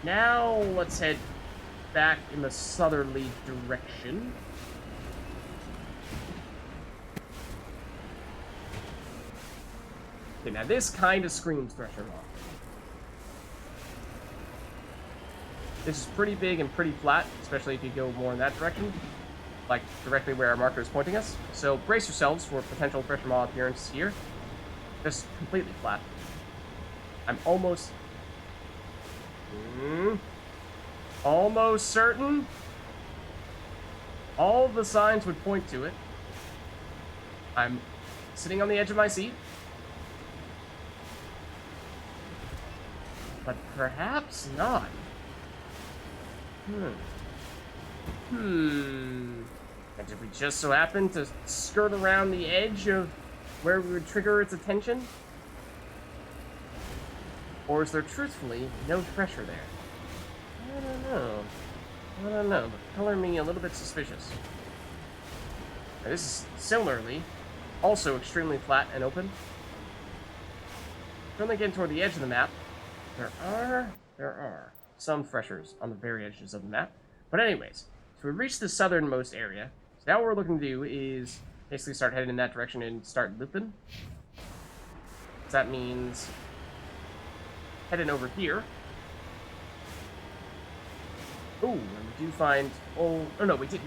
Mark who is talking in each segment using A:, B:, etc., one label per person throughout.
A: Now, let's head back in the southerly direction. Okay, now this kind of screams Thresher Maw. This is pretty big and pretty flat, especially if you go more in that direction, like directly where our marker is pointing us. So brace yourselves for potential Thresher Maw appearance here. Just completely flat. I'm almost certain all the signs would point to it. I'm sitting on the edge of my seat. But perhaps not. And did we just so happen to skirt around the edge of where we would trigger its attention? Or is there truthfully no pressure there? I don't know. But color me a little bit suspicious. Now, this is similarly also extremely flat and open. Currently getting toward the edge of the map. There are some freshers on the very edges of the map. But anyways, so we've reached the southernmost area. So now what we're looking to do is basically start heading in that direction and start looping. So that means heading over here. Ooh, and we do find... Oh no, we did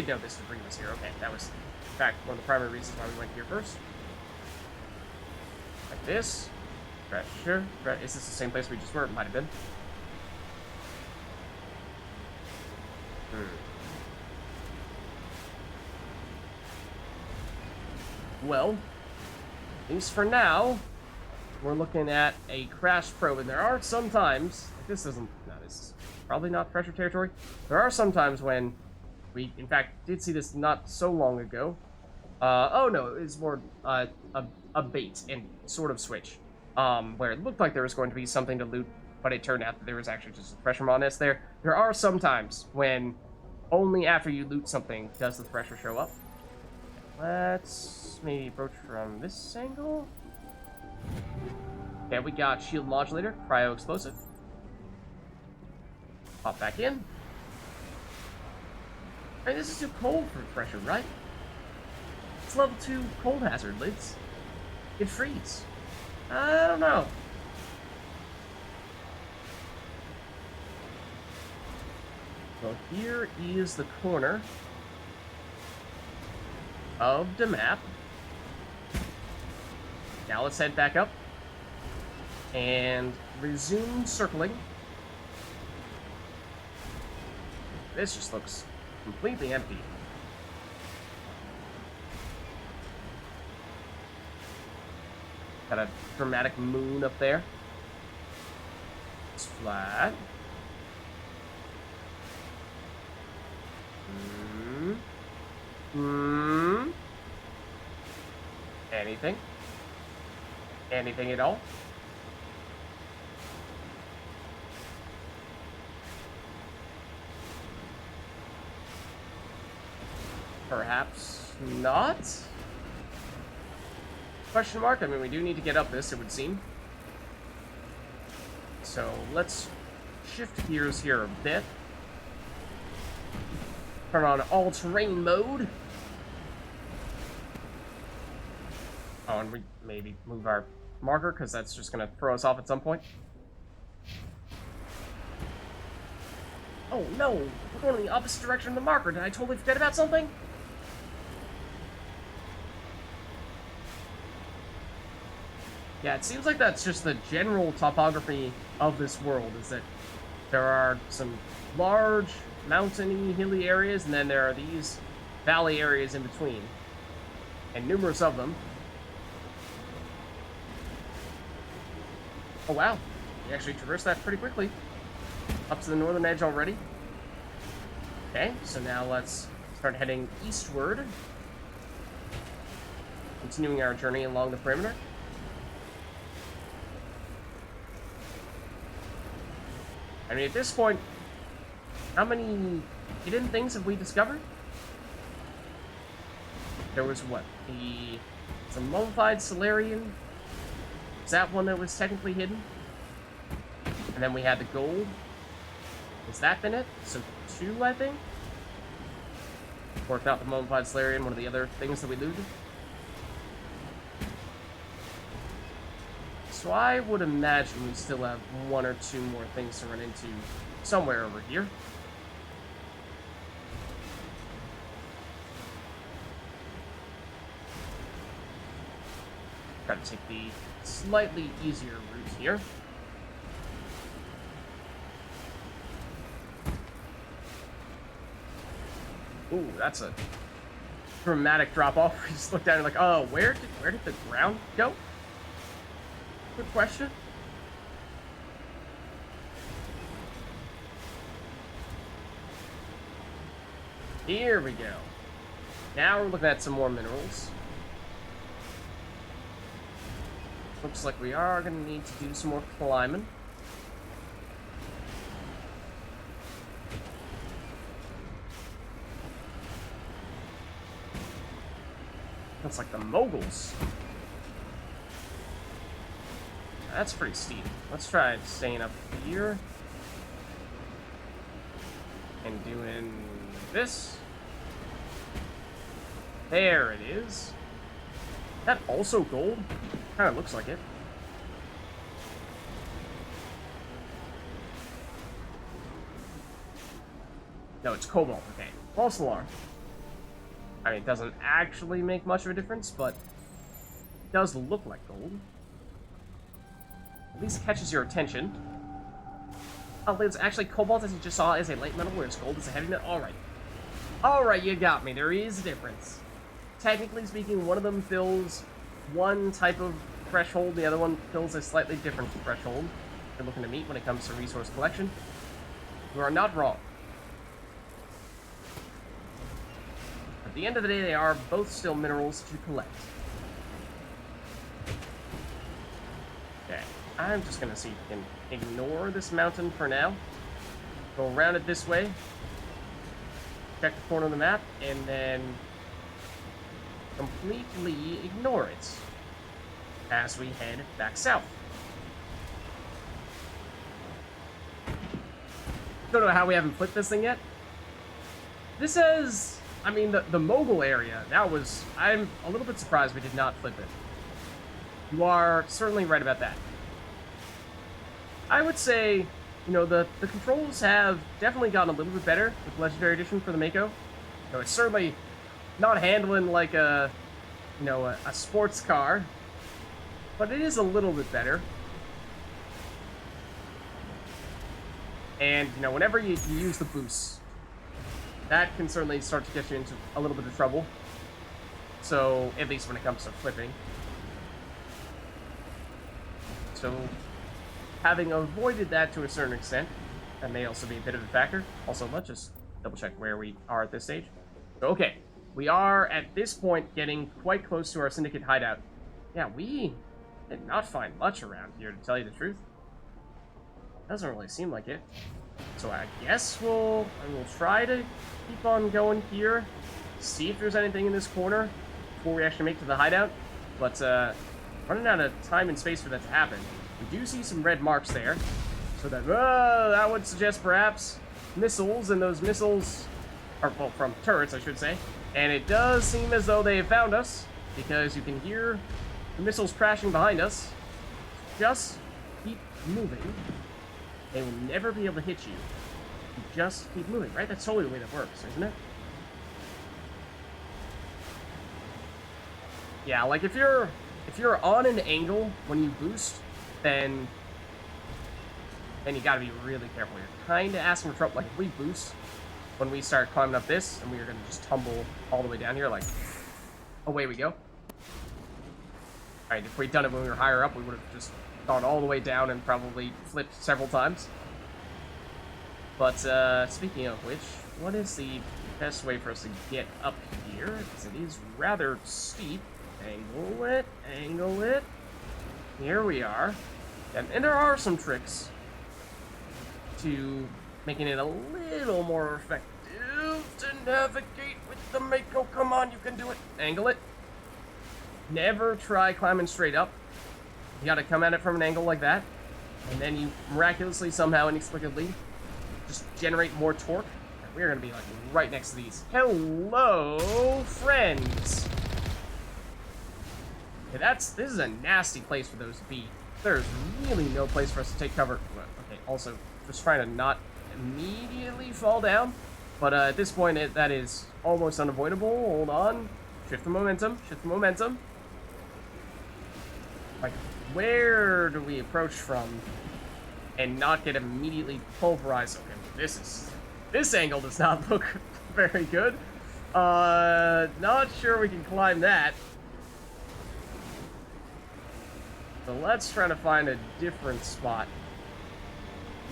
A: know this would bring us here. Okay, that was, in fact, one of the primary reasons why we went here first. Like this. Sure. Is this the same place we just were? It might have been. Well, at least for now, we're looking at a crash probe, and there are some times, like this is probably not pressure territory. There are some times when we, in fact, did see this not so long ago. Oh no, it's more a bait and sort of switch, where it looked like there was going to be something to loot, but it turned out that there was actually just a pressure Maw nest there. There are some times when only after you loot something does the pressure show up. Let's maybe approach from this angle. Okay, we got shield modulator, cryo explosive. Pop back in. Hey, this is too cold for pressure, right? It's level 2 cold hazard, Lids. It freeze. I don't know. Well, here is the corner of the map. Now let's head back up and resume circling. This just looks completely empty. Got a dramatic moon up there. It's flat. Anything? Anything at all? Perhaps not? Question mark? I mean, we do need to get up this, it would seem. So, let's shift gears here a bit. Turn on all-terrain mode. Oh, and we maybe move our marker, because that's just going to throw us off at some point. Oh, no! We're going in the opposite direction of the marker. Did I totally forget about something? Yeah, it seems like that's just the general topography of this world, is that there are some large, mountainy, hilly areas, and then there are these valley areas in between. And numerous of them. Oh wow, we actually traversed that pretty quickly. Up to the northern edge already. Okay, so now let's start heading eastward. Continuing our journey along the perimeter. I mean, at this point, how many hidden things have we discovered? There was what? Some mummified Solarian? Is that one that was technically hidden? And then we had the gold. Has that been it? So 2, I think? Or if not, the Mummified Salarian, one of the other things that we looted. So I would imagine we still have 1 or 2 more things to run into somewhere over here. Try to take the slightly easier route here. Ooh, that's a dramatic drop-off. We just look down and like, oh, where did the ground go? Good question. Here we go. Now we're looking at some more minerals. Looks like we are going to need to do some more climbing. Looks like the moguls. That's pretty steep. Let's try staying up here. And doing this. There it is. Is that also gold? Kind of looks like it. No, it's cobalt. Okay. False alarm. I mean, it doesn't actually make much of a difference, but it does look like gold. At least catches your attention. Oh, it's actually cobalt, as you just saw, is a light metal, whereas gold is a heavy metal. Alright. Alright, you got me. There is a difference. Technically speaking, one of them fills one type of threshold, the other one fills a slightly different threshold you're looking to meet when it comes to resource collection. You are not wrong. At the end of the day, they are both still minerals to collect. Okay, I'm just gonna see if we can ignore this mountain for now. Go around it this way. Check the corner of the map, and then completely ignore it as we head back south. Don't know how we haven't flipped this thing yet. This is, I mean, the Mogul area, that was, I'm a little bit surprised we did not flip it. You are certainly right about that. I would say, you know, the controls have definitely gotten a little bit better with Legendary Edition for the Mako. You know, it's certainly not handling like a, you know, a sports car, but it is a little bit better. And, you know, whenever you use the boost, that can certainly start to get you into a little bit of trouble. So, at least when it comes to flipping. So, having avoided that to a certain extent, that may also be a bit of a factor. Also, let's just double check where we are at this stage. So, okay, we are at this point getting quite close to our Syndicate hideout. Yeah, we did not find much around here, to tell you the truth. Doesn't really seem like it. So I guess we'll try to keep on going here, see if there's anything in this corner before we actually make to the hideout. But running out of time and space for that to happen. We do see some red marks there, so that would suggest perhaps missiles, and those missiles are, well, from turrets, I should say. And it does seem as though they have found us, because you can hear the missiles crashing behind us. Just keep moving. They will never be able to hit you. You just keep moving, right? That's totally the way that works, isn't it? Yeah, like if you're on an angle when you boost, then you gotta be really careful. You're kind of asking for trouble. Like if we boost when we start climbing up this, and we are gonna just tumble all the way down here, like away we go. All right, if we'd done it when we were higher up, we would have just gone all the way down and probably flipped several times. But speaking of which, what is the best way for us to get up here? Because it is rather steep. Angle it, angle it. Here we are. And there are some tricks to making it a little more effective to navigate with the Mako. Come on, you can do it. Angle it. Never try climbing straight up. You gotta come at it from an angle like that, and then you miraculously, somehow, inexplicably, just generate more torque. We're gonna be like right next to these. Hello, friends. Yeah, this is a nasty place for those to be. There's really no place for us to take cover. Well, okay, also just trying to not immediately fall down, but at this point that is almost unavoidable. Hold on, shift the momentum, shift the momentum. Like, where do we approach from and not get immediately pulverized? Okay, this angle does not look very good. Not sure we can climb that. So let's try to find a different spot.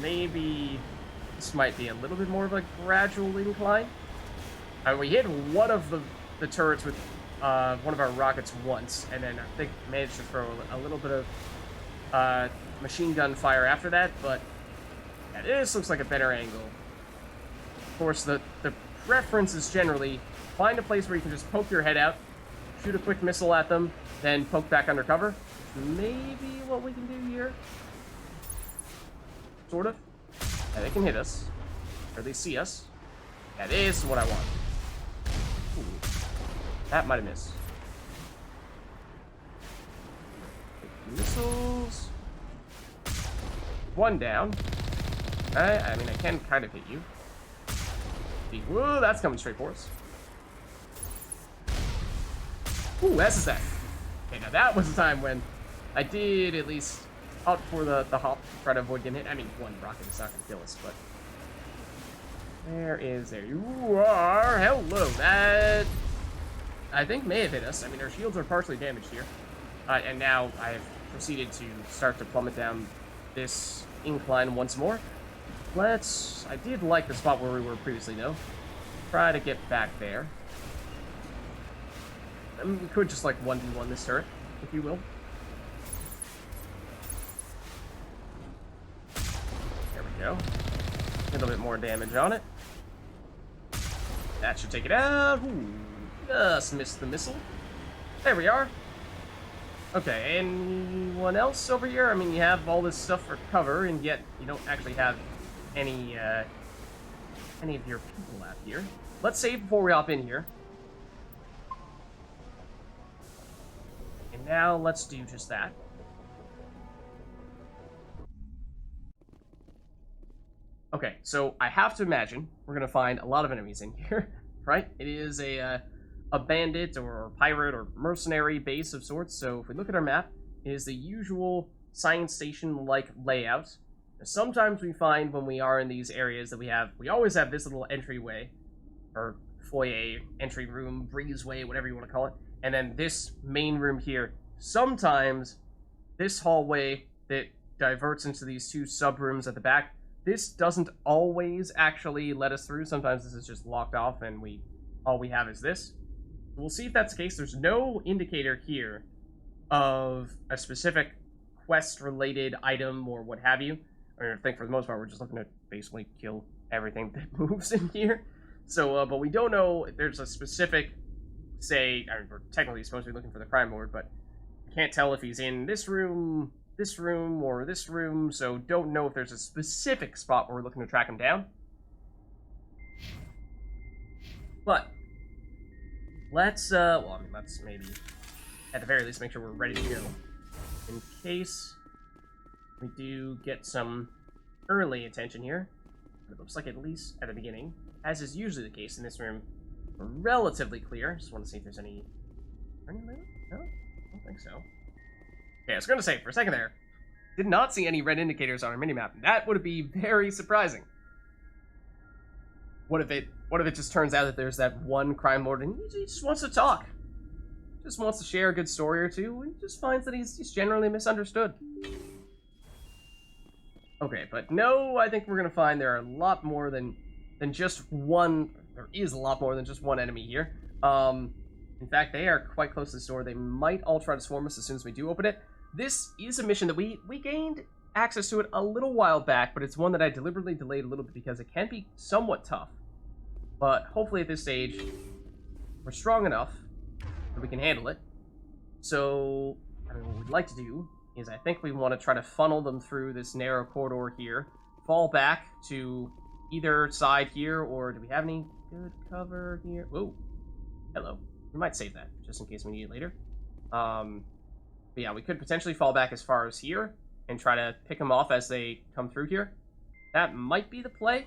A: Maybe this might be a little bit more of a gradual incline. We hit one of the turrets with one of our rockets once, and then I think managed to throw a little bit of machine gun fire after that, but yeah, this looks like a better angle. Of course, the preference is generally find a place where you can just poke your head out, shoot a quick missile at them, then poke back undercover. Maybe what we can do here. Sort of. Yeah, they can hit us. Or they see us. That is what I want. Ooh. That might have missed. Missiles. One down. I mean, I can kind of hit you. Whoa, that's coming straight for us. Ooh, SSX. Okay, now that was a time when I did at least opt for the hop to try to avoid getting hit. I mean, one rocket is not going to kill us, but... There you are. Hello. That, I think, may have hit us. I mean, our shields are partially damaged here. And now I have proceeded to start to plummet down this incline once more. I did like the spot where we were previously, though. Try to get back there. I mean, we could just, like, 1v1 this turret, if you will. There we go. A little bit more damage on it. That should take it out. Ooh, just missed the missile. There we are. Okay, anyone else over here? I mean, you have all this stuff for cover, and yet you don't actually have any of your people out here. Let's save before we hop in here. And now let's do just that. Okay, so I have to imagine we're gonna find a lot of enemies in here, right? It is a bandit or pirate or mercenary base of sorts. So if we look at our map, it is the usual science station-like layout. Sometimes we find when we are in these areas that we always have this little entryway, or foyer, entry room, breezeway, whatever you want to call it, and then this main room here. Sometimes this hallway that diverts into these two sub-rooms at the back, this doesn't always actually let us through. Sometimes this is just locked off and all we have is this. We'll see if that's the case. There's no indicator here of a specific quest-related item or what have you. I think for the most part, we're just looking to basically kill everything that moves in here. So, but we don't know if there's a specific, say, I mean, we're technically supposed to be looking for the Crimelord, but I can't tell if he's in this room, or this room, so don't know if there's a specific spot where we're looking to track him down. But, let's maybe, at the very least, make sure we're ready to go. In case we do get some early attention here. It looks like, at least at the beginning, as is usually the case in this room, we're relatively clear. Just want to see if there's any... No? I don't think so. Okay, I was going to say, for a second there, did not see any red indicators on our minimap. That would be very surprising. What if it just turns out that there's that one crime lord and he just wants to talk? Just wants to share a good story or two, and just finds that he's generally misunderstood. Okay, but no, I think we're going to find there are a lot more than just one... There is a lot more than just one enemy here. In fact, they are quite close to this door. They might all try to swarm us as soon as we do open it. This is a mission that we gained access to it a little while back, but it's one that I deliberately delayed a little bit because it can be somewhat tough. But hopefully at this stage, we're strong enough that we can handle it. So, I mean, what we'd like to do is I think we want to try to funnel them through this narrow corridor here, fall back to either side here, or do we have any good cover here? Whoa, hello. We might save that, just in case we need it later. But yeah, we could potentially fall back as far as here, and try to pick them off as they come through here. That might be the play.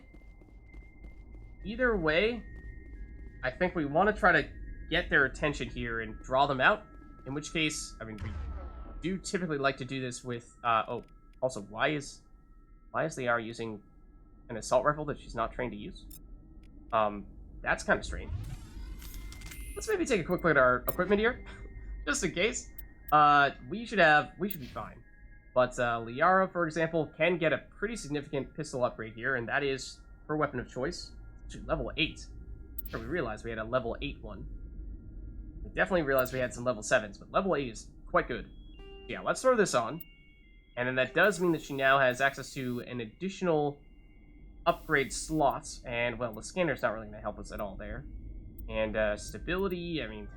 A: Either way, I think we want to try to get their attention here and draw them out. In which case, I mean, we do typically like to do this with, oh, also, why is Liara using an assault rifle that she's not trained to use? That's kind of strange. Let's maybe take a quick look at our equipment here, just in case. We should be fine. But Liara, for example, can get a pretty significant pistol upgrade here, and that is her weapon of choice. Actually, level 8. Sure, we realized we had a level 8 one. We definitely realized we had some level 7s, but level 8 is quite good. Yeah, let's throw this on. And then that does mean that she now has access to an additional upgrade slot. And, well, the scanner's not really going to help us at all there. And stability, I mean,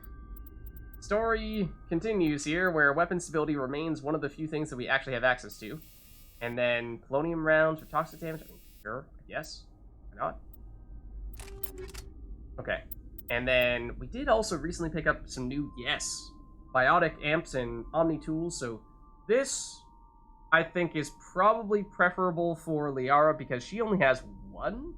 A: story continues here, where weapon stability remains one of the few things that we actually have access to. And then polonium rounds for toxic damage, I mean, sure, I guess. Why not? Okay. And then we did also recently pick up some new, biotic amps and omni tools, so this, I think, is probably preferable for Liara because she only has one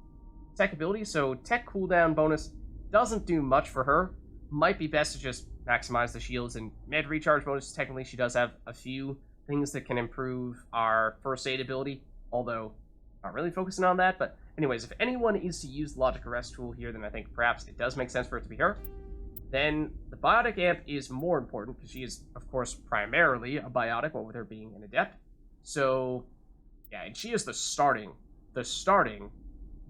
A: tech ability, so tech cooldown bonus doesn't do much for her. Might be best to just maximize the shields, and med recharge bonus, technically she does have a few things that can improve our first aid ability, although not really focusing on that. But anyways, if anyone is to use the logic arrest tool here, then I think perhaps it does make sense for it to be her. Then the biotic amp is more important because she is, of course, primarily a biotic, what with her being an adept. So yeah, and she is the starting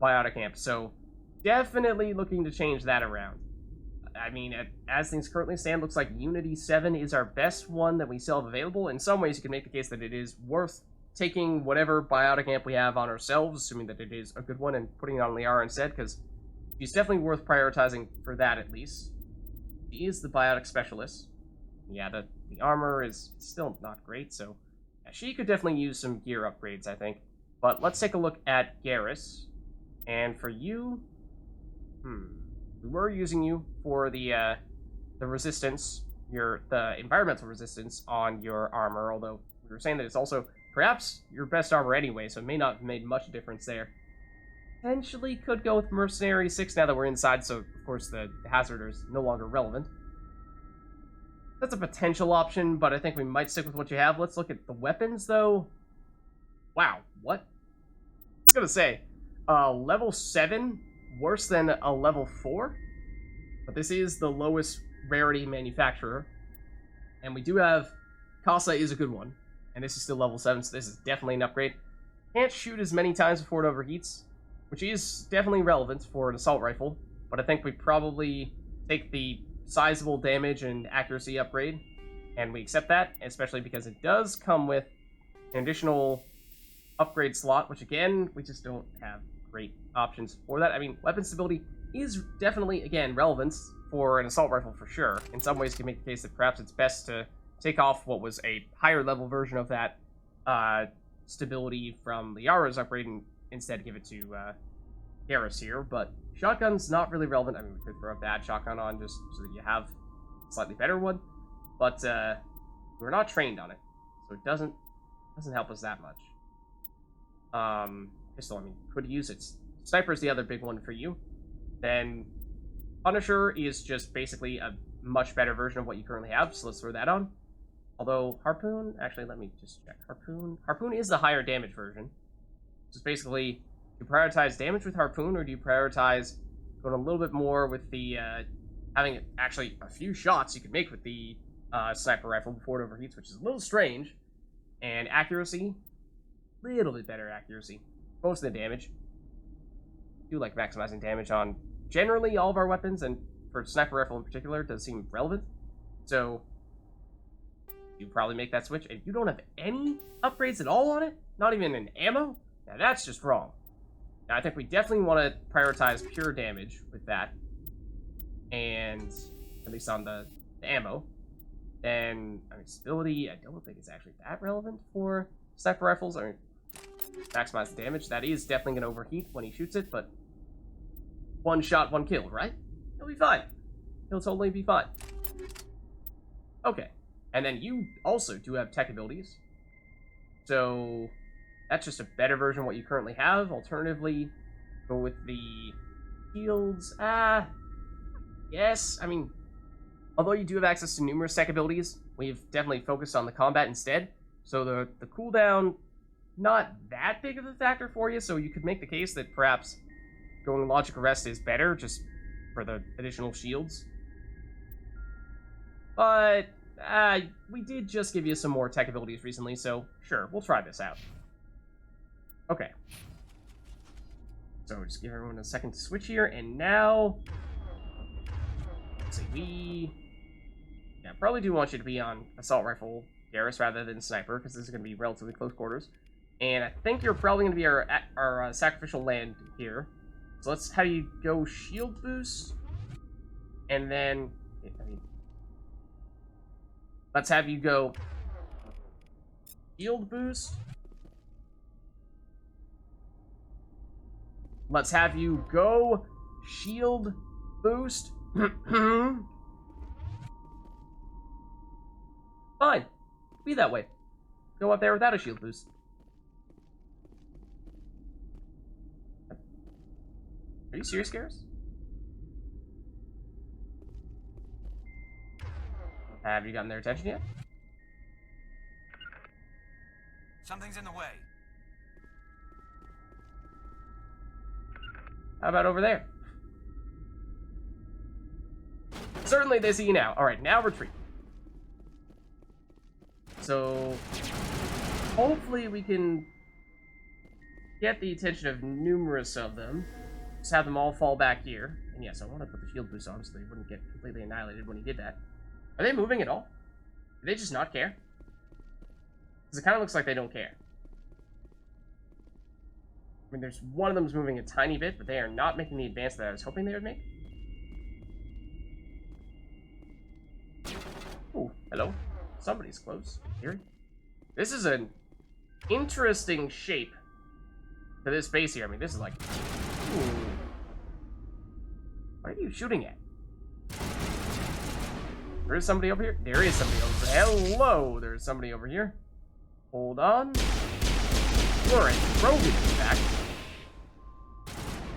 A: biotic amp, so definitely looking to change that around. I mean, as things currently stand, looks like Unity 7 is our best one that we still have available. In some ways, you can make the case that it is worth taking whatever biotic amp we have on ourselves, assuming that it is a good one, and putting it on Liara instead, because she's definitely worth prioritizing for that, at least. She is the biotic specialist. Yeah, the armor is still not great, so yeah, she could definitely use some gear upgrades, I think. But let's take a look at Garrus. And for you, we were using you for the resistance, the environmental resistance on your armor, although we were saying that it's also perhaps your best armor anyway, so it may not have made much difference there. Potentially could go with Mercenary 6 now that we're inside, so of course the hazard is no longer relevant. That's a potential option, but I think we might stick with what you have. Let's look at the weapons, though. Wow, what? I was gonna say, level 7, worse than a level 4? But this is the lowest rarity manufacturer. And we do have... Casa is a good one. And this is still level 7, so this is definitely an upgrade. Can't shoot as many times before it overheats, which is definitely relevant for an assault rifle. But I think we probably take the sizable damage and accuracy upgrade, and we accept that, especially because it does come with an additional upgrade slot, which again, we just don't have great options for that. I mean, weapon stability is definitely, again, relevant for an assault rifle for sure. In some ways, you can make the case that perhaps it's best to take off what was a higher level version of that stability from Liara's upgrade and instead give it to Garrus here. But shotgun's not really relevant. I mean, we could throw a bad shotgun on just so that you have a slightly better one, but we're not trained on it, so it doesn't help us that much. Pistol, I mean, could use it. Sniper's the other big one for you. Then Punisher is just basically a much better version of what you currently have, so let's throw that on. Although Harpoon, actually, let me just check. Harpoon is the higher damage version. Just basically, do you prioritize damage with Harpoon, or do you prioritize going a little bit more with the having actually a few shots you can make with the sniper rifle before it overheats, which is a little strange. And accuracy, little bit better accuracy. Most of the damage. I do like maximizing damage on generally all of our weapons, and for sniper rifle in particular, does seem relevant. So you probably make that switch. And you don't have any upgrades at all on it? Not even an ammo? Now that's just wrong. Now I think we definitely want to prioritize pure damage with that. And at least on the ammo. Then, I mean, stability, I don't think it's actually that relevant for sniper rifles. I mean, maximize the damage. That is definitely going to overheat when he shoots it, but one shot, one kill, right? He'll be fine. He'll totally be fine. Okay. And then you also do have tech abilities. So that's just a better version of what you currently have. Alternatively, go with the shields. Yes. I mean, although you do have access to numerous tech abilities, we've definitely focused on the combat instead. So the cooldown, not that big of a factor for you, so you could make the case that perhaps going Logic Arrest is better, just for the additional shields. But we did just give you some more tech abilities recently, so sure, we'll try this out. Okay. So just give everyone a second to switch here, and now... Let's see, yeah, probably do want you to be on Assault Rifle Garrus rather than Sniper, because this is going to be relatively close quarters. And I think you're probably going to be our Sacrificial Land here. So let's have you go Shield Boost, and then... let's have you go Shield Boost. Let's have you go Shield Boost. Fine. Be that way. Go up there without a shield boost. Are you serious, Garrus? Have you gotten their attention yet?
B: Something's in the way.
A: How about over there? Certainly they see you now. Alright, now retreat. So, hopefully we can get the attention of numerous of them. Just have them all fall back here. And yes, I want to put the shield boost on so they wouldn't get completely annihilated when he did that. Are they moving at all? Do they just not care? Because it kind of looks like they don't care. I mean, there's one of them's moving a tiny bit, but they are not making the advance that I was hoping they would make. Oh, hello. Somebody's close. Here. This is an interesting shape to this base here. I mean, this is like... Ooh. What are you shooting at? There is somebody over here. There is somebody over here. Hello, there's somebody over here. Hold on. We're in Rogan, in fact.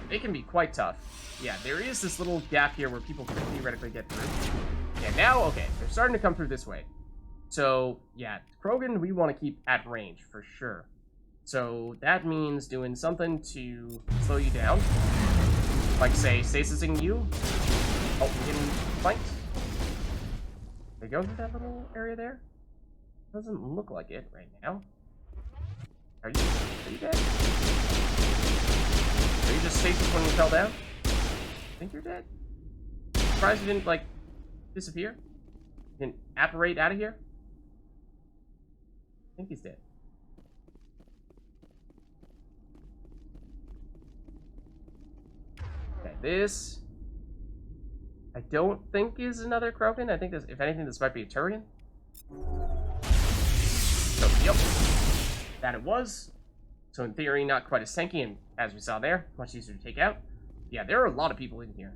A: They can be quite tough. Yeah, there is this little gap here where people can theoretically get through. Yeah, now, okay, they're starting to come through this way. So, yeah, Krogan we want to keep at range, for sure. So, that means doing something to slow you down. Like, say, stasising you. Oh, getting flanked. They go through that little area there? Doesn't look like it right now. Are you dead? Are you just stasis when you fell down? I think you're dead. Surprised you didn't, like, disappear? You didn't apparate out of here? I think he's dead. Okay, this... I don't think is another Krogan. I think this, if anything, this might be a Turian. So, yep. That it was. So in theory, not quite as tanky, and as we saw there, much easier to take out. Yeah, there are a lot of people in here.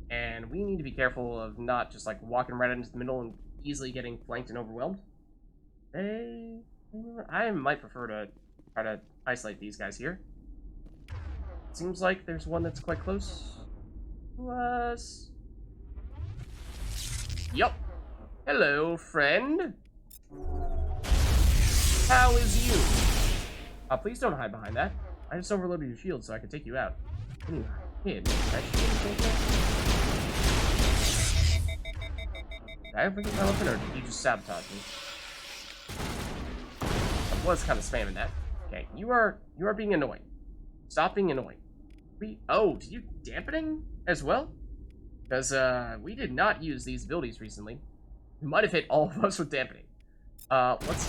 A: And we need to be careful of not just, like, walking right into the middle and easily getting flanked and overwhelmed. I might prefer to try to isolate these guys here. Seems like there's one that's quite close to us. Yup. Hello, friend. How is you? Please don't hide behind that. I just overloaded your shield so I could take you out. Can you hid? Did I ever get my weapon, or did you just sabotage me? I was kind of spamming that. Okay, you are being annoying. Stop being annoying. Oh, did you dampening as well? Because we did not use these abilities recently. We might have hit all of us with dampening. Let's...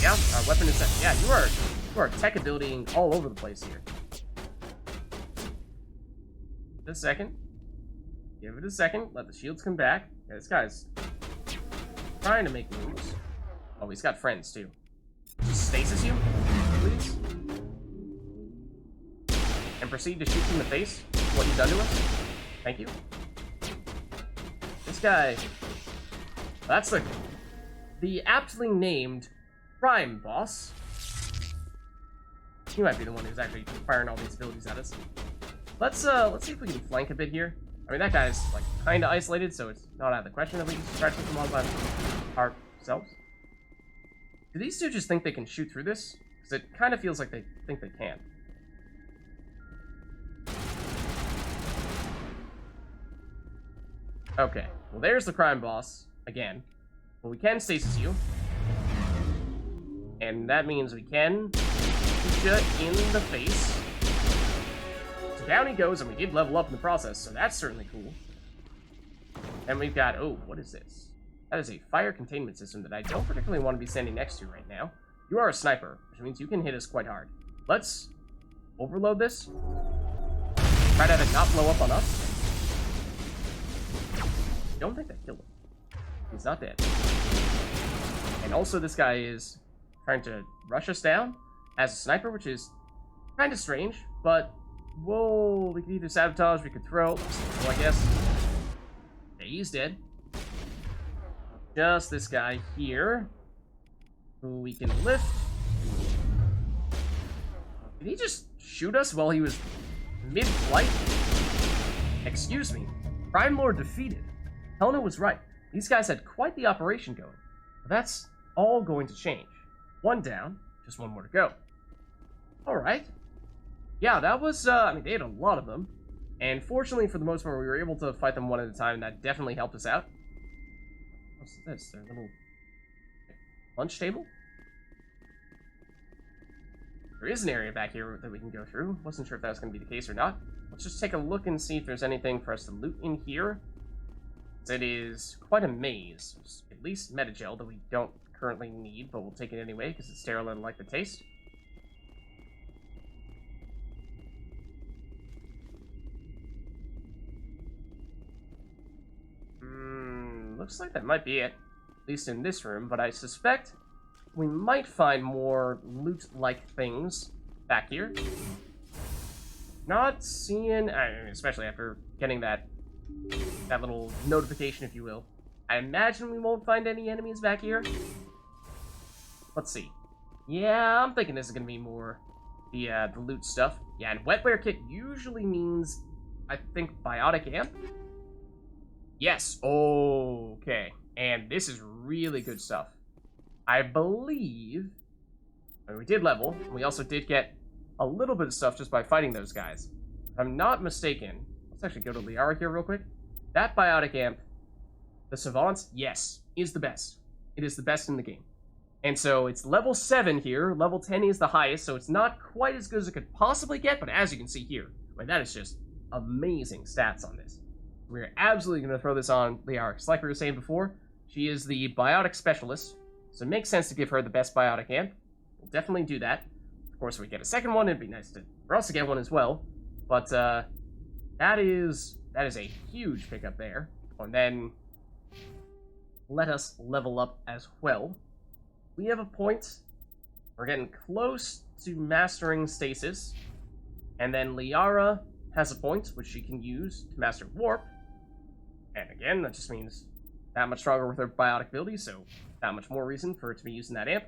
A: Yeah, weapon is set. Yeah, you are tech abilitying all over the place here. Give it a second. Give it a second. Let the shields come back. Yeah, this guy's trying to make moves. Oh, he's got friends too. Just stasis you? and proceed to shoot you in the face for what you've done to us. Thank you. This guy... That's the aptly named Crime Boss. He might be the one who's actually firing all these abilities at us. Let's see if we can flank a bit here. I mean, that guy's, like, kind of isolated, so it's not out of the question that we just try to take him on by ourselves. Do these two just think they can shoot through this? Because it kind of feels like they think they can. Okay, well, there's the crime boss, again. Well, we can stasis you. And that means we can shoot you in the face. So down he goes, and we did level up in the process, so that's certainly cool. And we've got, oh, what is this? That is a fire containment system that I don't particularly want to be standing next to right now. You are a sniper, which means you can hit us quite hard. Let's overload this. Try to have it not blow up on us. I don't think that killed him. He's not dead. And also this guy is trying to rush us down as a sniper, which is kind of strange, but whoa, we could either sabotage, we could throw, so I guess. Okay, he's dead. Just this guy here, who we can lift. Did he just shoot us while he was mid-flight? Excuse me. Crimelord defeated. Helena was right. These guys had quite the operation going. But that's all going to change. One down, just one more to go. Alright. Yeah, that was, I mean, they had a lot of them. And fortunately, for the most part, we were able to fight them one at a time. That definitely helped us out. What's this? Their little lunch table? There is an area back here that we can go through. Wasn't sure if that was going to be the case or not. Let's just take a look and see if there's anything for us to loot in here. It is quite a maze. There's at least metagel that we don't currently need, but we'll take it anyway because it's sterile and like the taste. Looks like that might be it, at least in this room, but I suspect we might find more loot-like things back here. Not seeing, especially after getting that little notification, if you will. I imagine we won't find any enemies back here. Let's see. Yeah, I'm thinking this is gonna be more the loot stuff. Yeah, and wetware kit usually means, I think, biotic amp. Yes. Okay. And this is really good stuff. I believe. I mean, we did level. We also did get a little bit of stuff just by fighting those guys. If I'm not mistaken. Let's actually go to Liara here real quick. That biotic amp, the Savants, yes, is the best. It is the best in the game. And so it's level 7 here. Level 10 is the highest, so it's not quite as good as it could possibly get, but as you can see here, I mean, that is just amazing stats on this. We're absolutely going to throw this on Liara, because like we were saying before, she is the biotic specialist, so it makes sense to give her the best biotic amp. We'll definitely do that. Of course, if we get a second one, it'd be nice for us to get one as well. But that is a huge pickup there. And then let us level up as well. We have a point. We're getting close to mastering stasis. And then Liara has a point, which she can use to master warp. And again, that just means that much stronger with her biotic ability, so that much more reason for her to be using that amp.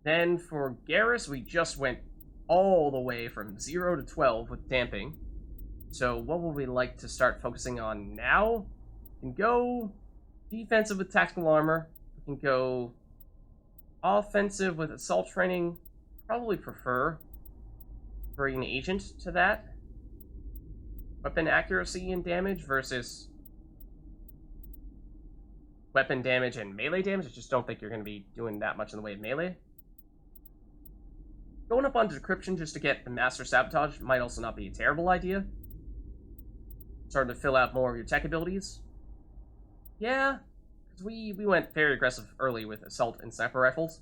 A: Then for Garrus, we just went all the way from 0 to 12 with damping. So what would we like to start focusing on now? We can go defensive with tactical armor. We can go offensive with assault training. Probably prefer bringing an agent to that. Weapon accuracy and damage versus weapon damage and melee damage. I just don't think you're going to be doing that much in the way of melee. Going up on decryption just to get the master sabotage might also not be a terrible idea. Starting to fill out more of your tech abilities. Yeah, because we went very aggressive early with assault and sniper rifles.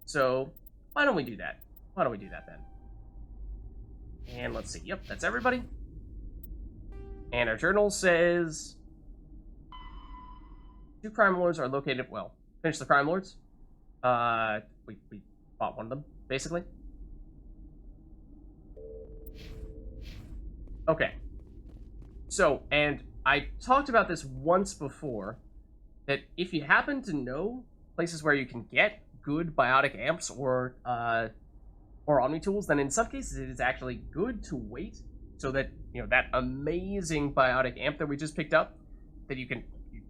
A: So why don't we do that? Why don't we do that then? And let's see. Yep, that's everybody. And our journal says 2 Crimelords are located. Well, finish the Crimelords. We fought one of them, basically. Okay. So, and I talked about this once before, that if you happen to know places where you can get good biotic amps or Omni tools, then in some cases it is actually good to wait so that, you know, that amazing biotic amp that we just picked up, that you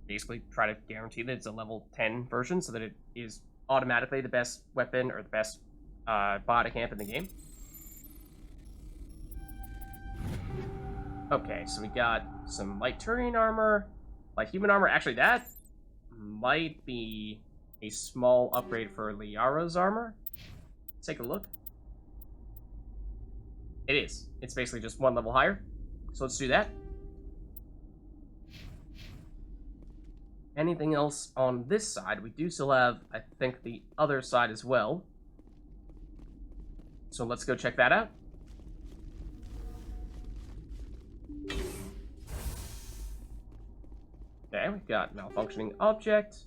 A: basically try to guarantee that it's a level 10 version so that it is automatically the best weapon or the best biotic amp in the game. Okay, so we got some light Turian armor, light human armor. Actually, that might be a small upgrade for Liara's armor. Let's take a look. It is. It's basically just one level higher. So let's do that. Anything else on this side? We do still have, I think, the other side as well. So let's go check that out. Okay, we've got malfunctioning object.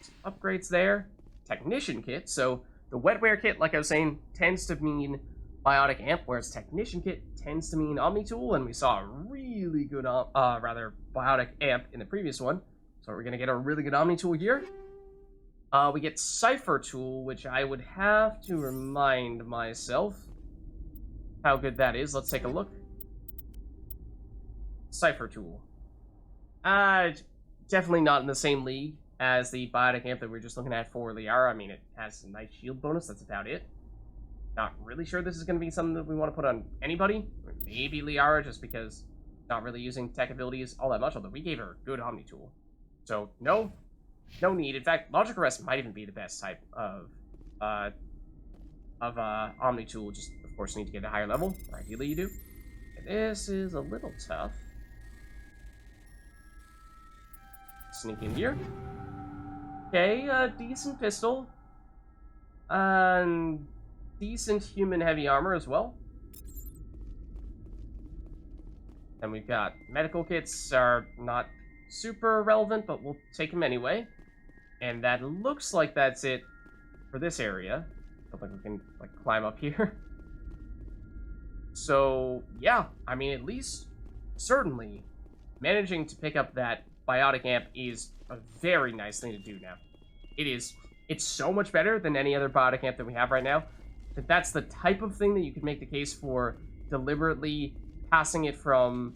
A: Some upgrades there. Technician kit. So the wetware kit, like I was saying, tends to mean biotic amp, whereas technician kit tends to mean omni tool, and we saw a really good biotic amp in the previous one. So we're gonna get a really good omni tool here. We get cipher tool, which I would have to remind myself how good that is. Let's take a look. Cipher tool. Definitely not in the same league as the biotic amp that we were just looking at for Liara. I mean, it has a nice shield bonus. That's about it. Not really sure this is going to be something that we want to put on anybody. Or maybe Liara, just because not really using tech abilities all that much, although we gave her a good Omni tool. So, no need. In fact, Logic Arrest might even be the best type of Omni tool. Just, of course, need to get a higher level. Ideally, you do. And this is a little tough. Sneak in here. Okay, decent pistol. Decent human heavy armor as well. Then we've got medical kits are not super relevant, but we'll take them anyway. And that looks like that's it for this area. Don't think we can like climb up here. So yeah, I mean, at least certainly managing to pick up that biotic amp is a very nice thing to do now. It's so much better than any other biotic amp that we have right now. That's the type of thing that you could make the case for deliberately passing it from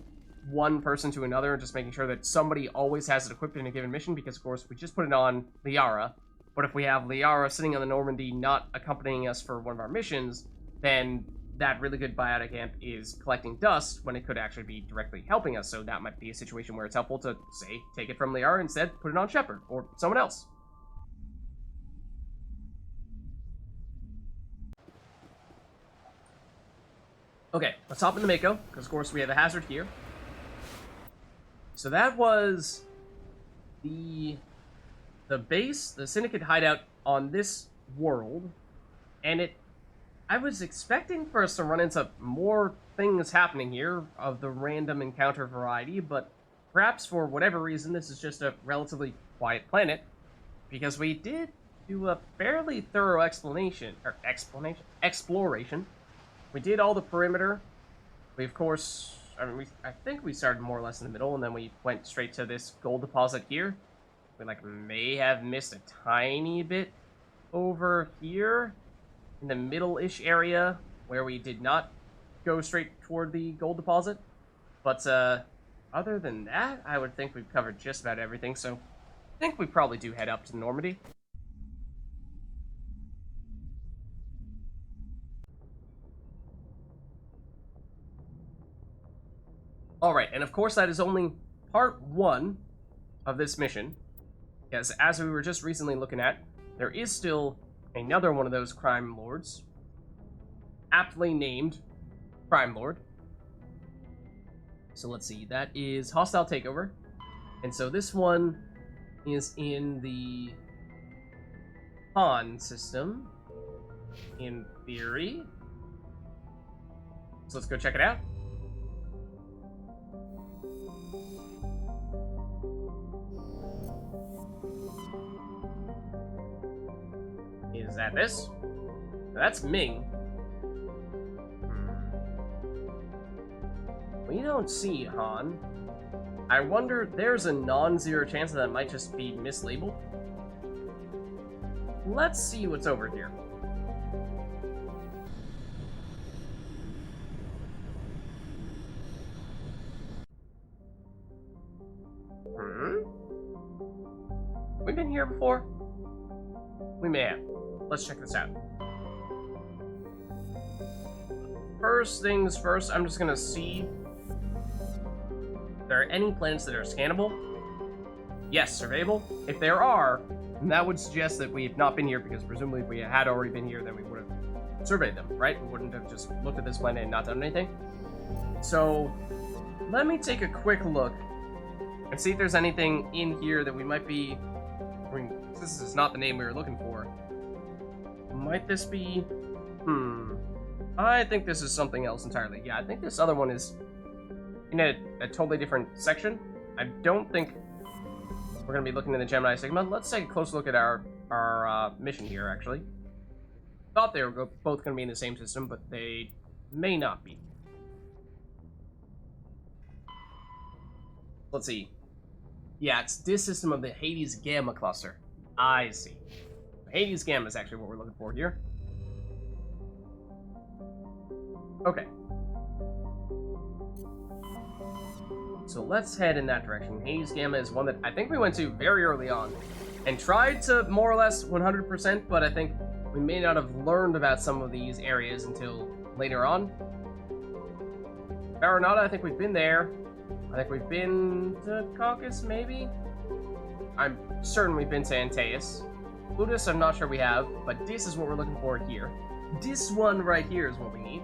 A: one person to another and just making sure that somebody always has it equipped in a given mission, because of course we just put it on Liara, but if we have Liara sitting on the Normandy not accompanying us for one of our missions, then that really good biotic amp is collecting dust when it could actually be directly helping us. So that might be a situation where it's helpful to, say, take it from Liara instead, put it on Shepard or someone else. Okay, let's hop in the Mako, because of course we have a hazard here. So that was the base, the Syndicate hideout on this world, and I was expecting for us to run into more things happening here of the random encounter variety, but perhaps for whatever reason this is just a relatively quiet planet, because we did do a fairly thorough exploration. We did all the perimeter. We, of course, I think we started more or less in the middle, and then we went straight to this gold deposit here. We, like, may have missed a tiny bit over here in the middle-ish area where we did not go straight toward the gold deposit. But, other than that, I would think we've covered just about everything, so I think we probably do head up to Normandy. Alright, and of course that is only part one of this mission, because as we were just recently looking at, there is still another one of those Crimelords, aptly named Crimelord. So let's see, that is Hostile Takeover, and so this one is in the pawn system, in theory. So let's go check it out. Is that this? That's Ming. We don't see Han. I wonder, there's a non-zero chance that might just be mislabeled. Let's see what's over here. We've been here before? We may have. Let's check this out. First things first, I'm just gonna see if there are any planets that are scannable. Yes, surveyable. If there are, then that would suggest that we've not been here, because presumably if we had already been here, then we would have surveyed them, right? We wouldn't have just looked at this planet and not done anything. So, let me take a quick look and see if there's anything in here that we might be... I mean, this is not the name we were looking for. Might this be... I think this is something else entirely. Yeah, I think this other one is in a totally different section. I don't think we're going to be looking in the Gemini Sigma. Let's take a close look at our mission here, actually. Thought they were both going to be in the same system, but they may not be. Let's see. Yeah, it's this system of the Hades Gamma cluster. I see. Hades Gamma is actually what we're looking for here. Okay. So let's head in that direction. Hades Gamma is one that I think we went to very early on and tried to more or less 100%, but I think we may not have learned about some of these areas until later on. Baronada, I think we've been there. I think we've been to Caucasus, maybe? I'm certain we've been to Antaeus. Plutus, I'm not sure we have, but this is what we're looking for here. This one right here is what we need.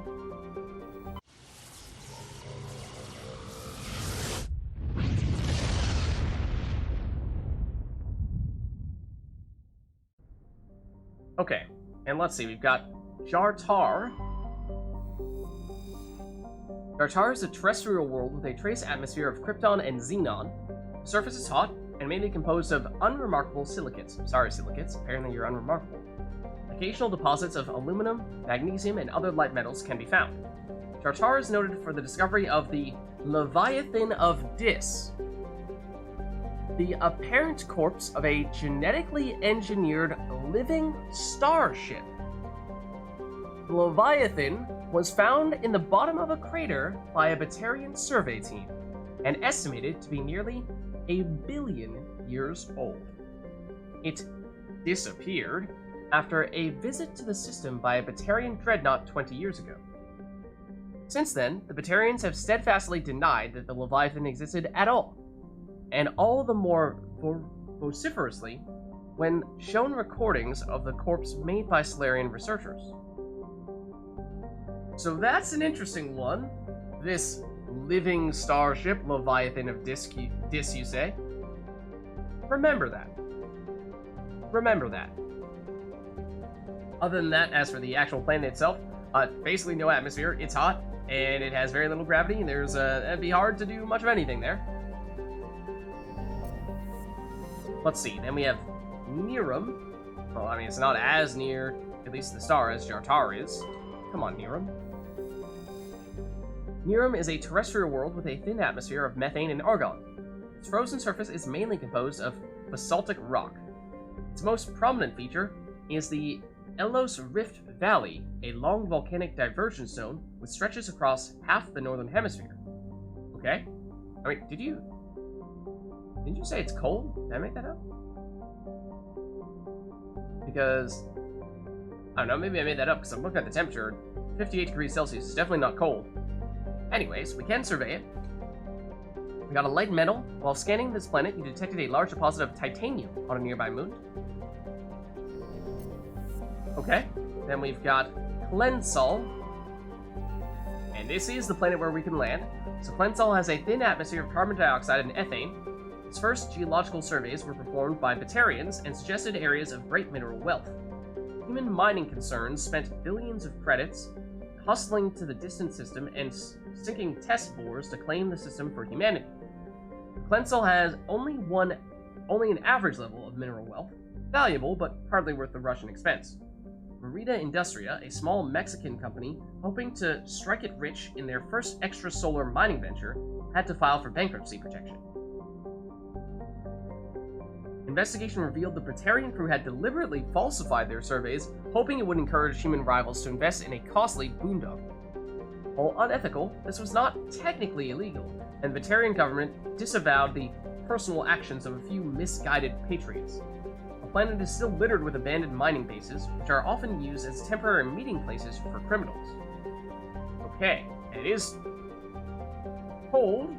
A: Okay, and let's see, we've got Jartar. Jartar is a terrestrial world with a trace atmosphere of krypton and xenon. The surface is hot and mainly composed of unremarkable silicates. Sorry, silicates, apparently you're unremarkable. Occasional deposits of aluminum, magnesium, and other light metals can be found. Jartar is noted for the discovery of the Leviathan of Dis, the apparent corpse of a genetically engineered living starship. The Leviathan was found in the bottom of a crater by a Batarian survey team and estimated to be nearly 1 billion years old. It disappeared after a visit to the system by a Batarian dreadnought 20 years ago. Since then, the Batarians have steadfastly denied that the Leviathan existed at all, and all the more vociferously when shown recordings of the corpse made by Solarian researchers. So that's an interesting one. This living starship, Leviathan of Dis, you say? Remember that. Remember that. Other than that, as for the actual planet itself, basically no atmosphere, it's hot, and it has very little gravity. It'd be hard to do much of anything there. Let's see, then we have Niram. Well, I mean, it's not as near, at least the star, as Jartar is. Come on, Niram. Niram is a terrestrial world with a thin atmosphere of methane and argon. Its frozen surface is mainly composed of basaltic rock. Its most prominent feature is the Elos Rift Valley, a long volcanic divergence zone which stretches across half the northern hemisphere. Okay? I mean, didn't you say it's cold? Did I make that up? Because, I don't know, maybe I made that up because I'm looking at the temperature. 58 degrees Celsius is definitely not cold. Anyways, we can survey it. We got a light metal. While scanning this planet, you detected a large deposit of titanium on a nearby moon. Okay, then we've got Klensal. And this is the planet where we can land. So Klensal has a thin atmosphere of carbon dioxide and ethane. Its first geological surveys were performed by Batarians and suggested areas of great mineral wealth. Human mining concerns spent billions of credits hustling to the distant system and sinking test bores to claim the system for humanity. Klensal has only an average level of mineral wealth, valuable but hardly worth the rush and expense. Merida Industria, a small Mexican company hoping to strike it rich in their first extrasolar mining venture, had to file for bankruptcy protection. Investigation revealed the Batarian crew had deliberately falsified their surveys, hoping it would encourage human rivals to invest in a costly boondoggle. While unethical, this was not technically illegal, and the Batarian government disavowed the personal actions of a few misguided patriots. The planet is still littered with abandoned mining bases, which are often used as temporary meeting places for criminals. Okay, it is cold,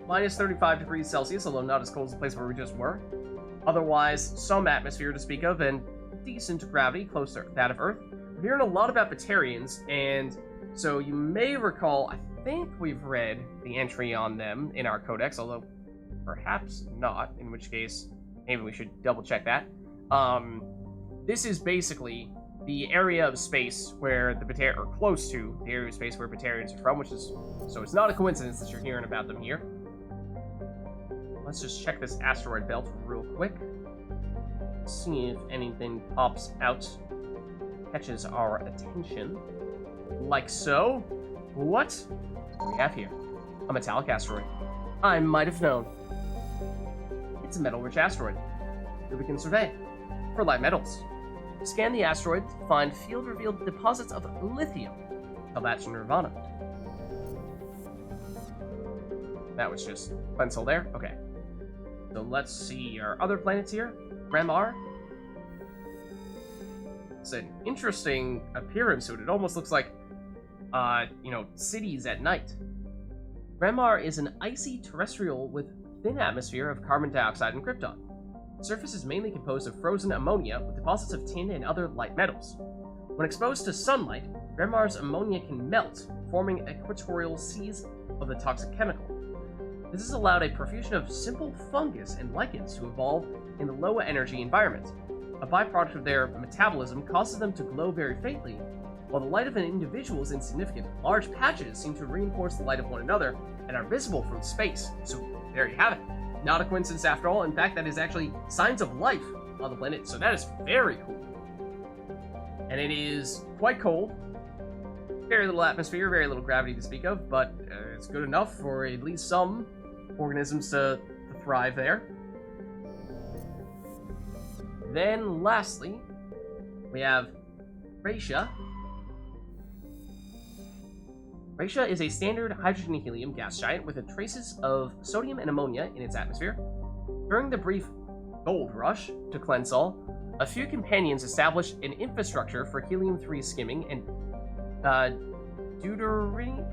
A: minus 35 degrees Celsius, although not as cold as the place where we just were. Otherwise, some atmosphere to speak of, and decent gravity close to that of Earth. We're hearing a lot about Batarians, and so you may recall, I think we've read the entry on them in our codex, although perhaps not, in which case maybe we should double check that. This is basically the area of space where the Batarians, or close to the area of space where Batarians are from, which is, so it's not a coincidence that you're hearing about them here. Let's just check this asteroid belt real quick. See if anything pops out, catches our attention. Like so. What do we have here? A metallic asteroid. I might have known. It's a metal-rich asteroid that we can survey for light metals. Scan the asteroid to find field-revealed deposits of lithium. Tell that to Nirvana. That was just pencil there. Okay. So let's see our other planets here. Remar. It's an interesting appearance to it. It almost looks like, cities at night. Remar is an icy terrestrial with thin atmosphere of carbon dioxide and krypton. The surface is mainly composed of frozen ammonia with deposits of tin and other light metals. When exposed to sunlight, Remar's ammonia can melt, forming equatorial seas of the toxic chemical. This has allowed a profusion of simple fungus and lichens to evolve in the low-energy environment. A byproduct of their metabolism causes them to glow very faintly. While the light of an individual is insignificant, large patches seem to reinforce the light of one another and are visible from space. So there you have it. Not a coincidence after all. In fact, that is actually signs of life on the planet, so that is very cool. And it is quite cold. Very little atmosphere, very little gravity to speak of, but it's good enough for at least some organisms to thrive there. Then, lastly, we have Raisha. Raisha is a standard hydrogen and helium gas giant with traces of sodium and ammonia in its atmosphere. During the brief gold rush to Clensal, a few companions established an infrastructure for helium-3 skimming and deuterium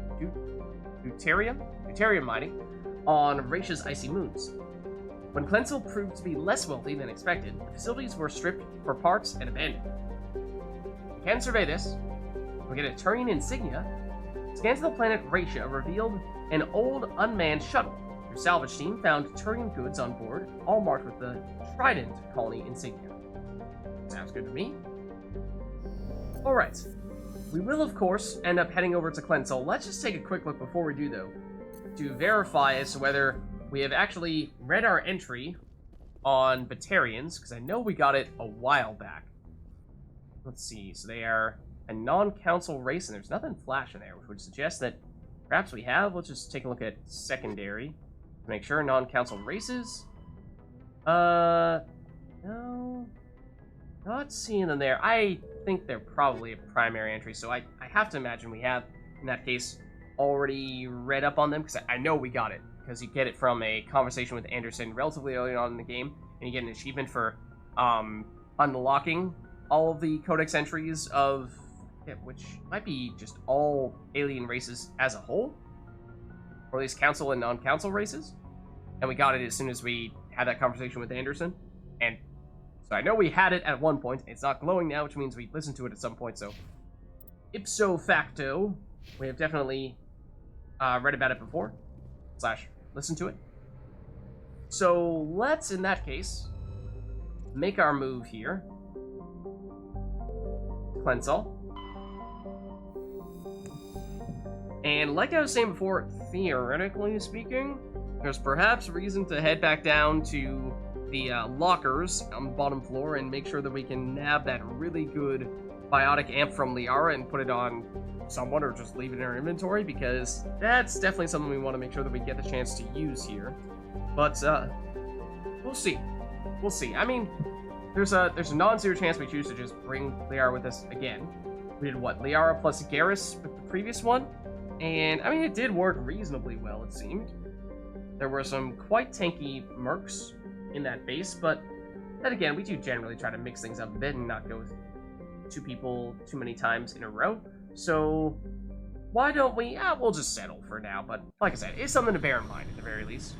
A: mining on Raisha's icy moons. When Clensal proved to be less wealthy than expected, the facilities were stripped for parts and abandoned. We can survey this. We get a Turian insignia. Scans of the planet Raisha revealed an old unmanned shuttle. Your salvage team found Turian goods on board, all marked with the Trident colony insignia. Sounds good to me. Alright. We will, of course, end up heading over to Clensal. Let's just take a quick look before we do, though, to verify as to whether we have actually read our entry on Batarians, because I know we got it a while back. Let's see. So they are a non-council race, and there's nothing flashing there, which would suggest that perhaps we have. Let's just take a look at secondary to make sure. Non-council races. No. Not seeing them there. I think they're probably a primary entry, so I have to imagine we have, in that case, already read up on them, because I know we got it, because you get it from a conversation with Anderson relatively early on in the game, and you get an achievement for unlocking all of the codex entries of, which might be just all alien races as a whole, or at least council and non-council races, and we got it as soon as we had that conversation with Anderson, and so I know we had it at one point. It's not glowing now, which means we listened to it at some point, so ipso facto, we have definitely read about it before, / listened to it. So let's, in that case, make our move here. Clensal. And like I was saying before, theoretically speaking, there's perhaps reason to head back down to the lockers on the bottom floor and make sure that we can nab that really good biotic amp from Liara and put it on someone, or just leave it in our inventory, because that's definitely something we want to make sure that we get the chance to use here. But we'll see. We'll see. I mean, there's a non-zero chance we choose to just bring Liara with us again. We did what? Liara plus Garrus with the previous one? And, I mean, it did work reasonably well, it seemed. There were some quite tanky mercs in that base, but then again, we do generally try to mix things up a bit and not go with two people too many times in a row. So, why don't we... we'll just settle for now, but like I said, it's something to bear in mind at the very least.